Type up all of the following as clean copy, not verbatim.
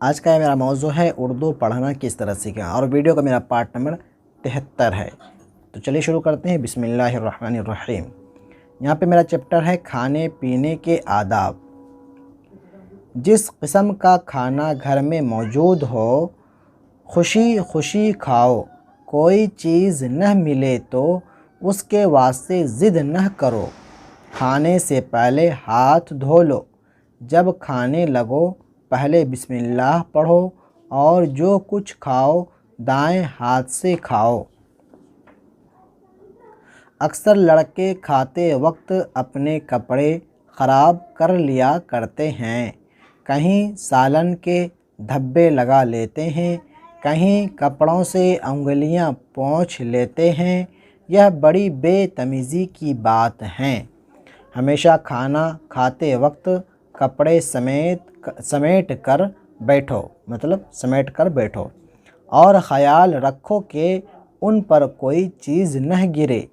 आज का मेरा मौजू है उर्दू पढ़ना किस तरह सीखें, और वीडियो का मेरा पार्ट नंबर 73 है। तो चलिए शुरू करते हैं। बिस्मिल्लाहिर्रहमानिर्रहीम। यहाँ पे मेरा चैप्टर है खाने पीने के आदाब। जिस किस्म का खाना घर में मौजूद हो खुशी खुशी खाओ। कोई चीज़ न मिले तो उसके वास्ते ज़िद न करो। खाने से पहले हाथ धो लो। जब खाने लगो पहले बिस्मिल्लाह पढ़ो और जो कुछ खाओ दाएं हाथ से खाओ। अक्सर लड़के खाते वक्त अपने कपड़े ख़राब कर लिया करते हैं। कहीं सालन के धब्बे लगा लेते हैं, कहीं कपड़ों से उंगलियां पोंछ लेते हैं। यह बड़ी बेतमीज़ी की बात है। हमेशा खाना खाते वक्त कपड़े समेट कर बैठो, मतलब समेट कर बैठो, और ख़याल रखो कि उन पर कोई चीज़ न गिरे।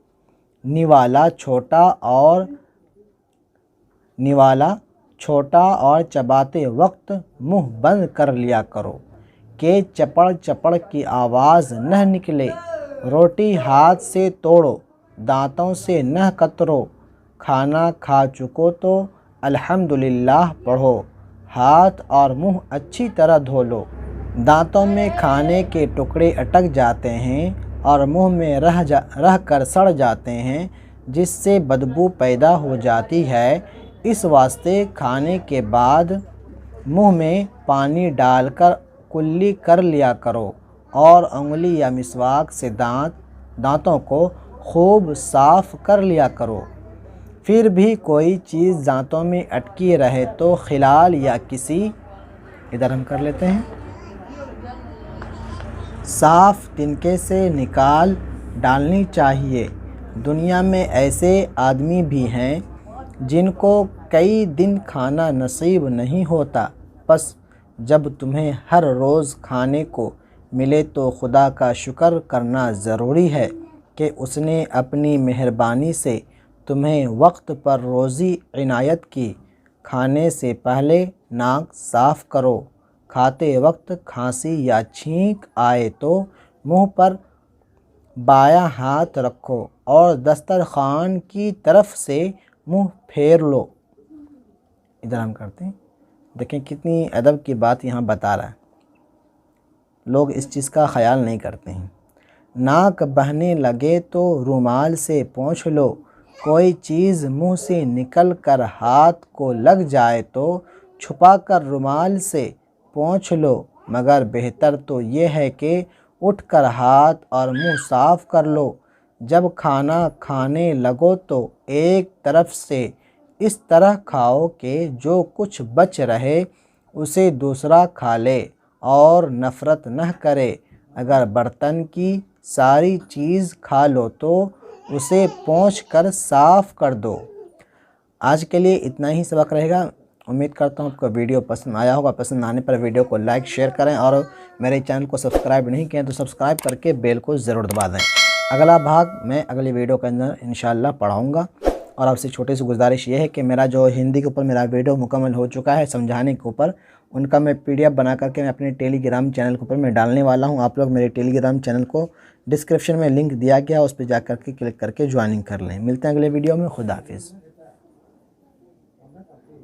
निवाला छोटा और चबाते वक्त मुंह बंद कर लिया करो कि चपड़ चपड़ की आवाज़ न निकले। रोटी हाथ से तोड़ो, दांतों से न कतरो। खाना खा चुको तो अल्हम्दुलिल्लाह पढ़ो। हाथ और मुंह अच्छी तरह धो लो। दांतों में खाने के टुकड़े अटक जाते हैं और मुंह में रह कर सड़ जाते हैं, जिससे बदबू पैदा हो जाती है। इस वास्ते खाने के बाद मुंह में पानी डालकर कुल्ली कर लिया करो और उंगली या मिसवाक से दांतों को खूब साफ़ कर लिया करो। फिर भी कोई चीज़ दांतों में अटकी रहे तो खिलाल या किसी इधर हम कर लेते हैं साफ़ तिनके से निकाल डालनी चाहिए। दुनिया में ऐसे आदमी भी हैं जिनको कई दिन खाना नसीब नहीं होता। बस जब तुम्हें हर रोज़ खाने को मिले तो खुदा का शुक्र करना ज़रूरी है कि उसने अपनी मेहरबानी से तुम्हें वक्त पर रोज़ी इनायत की। खाने से पहले नाक साफ़ करो। खाते वक्त खांसी या छींक आए तो मुंह पर बायां हाथ रखो और दस्तरखान की तरफ से मुंह फेर लो। इधर हम करते हैं। देखें कितनी अदब की बात यहाँ बता रहा है। लोग इस चीज़ का ख्याल नहीं करते हैं। नाक बहने लगे तो रुमाल से पोंछ लो। कोई चीज़ मुंह से निकल कर हाथ को लग जाए तो छुपाकर रुमाल से पोंछ लो, मगर बेहतर तो ये है कि उठकर हाथ और मुंह साफ़ कर लो। जब खाना खाने लगो तो एक तरफ से इस तरह खाओ कि जो कुछ बच रहे उसे दूसरा खा ले और नफ़रत न करे। अगर बर्तन की सारी चीज़ खा लो तो उसे पोंछ कर साफ़ कर दो। आज के लिए इतना ही सबक रहेगा। उम्मीद करता हूँ आपको वीडियो पसंद आया होगा। पसंद आने पर वीडियो को लाइक शेयर करें और मेरे चैनल को सब्सक्राइब नहीं किया तो सब्सक्राइब करके बेल को ज़रूर दबा दें। अगला भाग मैं अगली वीडियो के अंदर इंशाल्लाह पढ़ाऊँगा। और आपसे छोटी सी गुजारिश ये है कि मेरा जो हिंदी के ऊपर मेरा वीडियो मुकम्मल हो चुका है समझाने के ऊपर, उनका मैं PDF बना करके मैं अपने टेलीग्राम चैनल के ऊपर मैं डालने वाला हूँ। आप लोग मेरे टेलीग्राम चैनल को डिस्क्रिप्शन में लिंक दिया गया, उस पर जा करके क्लिक करके ज्वाइनिंग कर लें। मिलते हैं अगले वीडियो में। खुदा हाफिज़।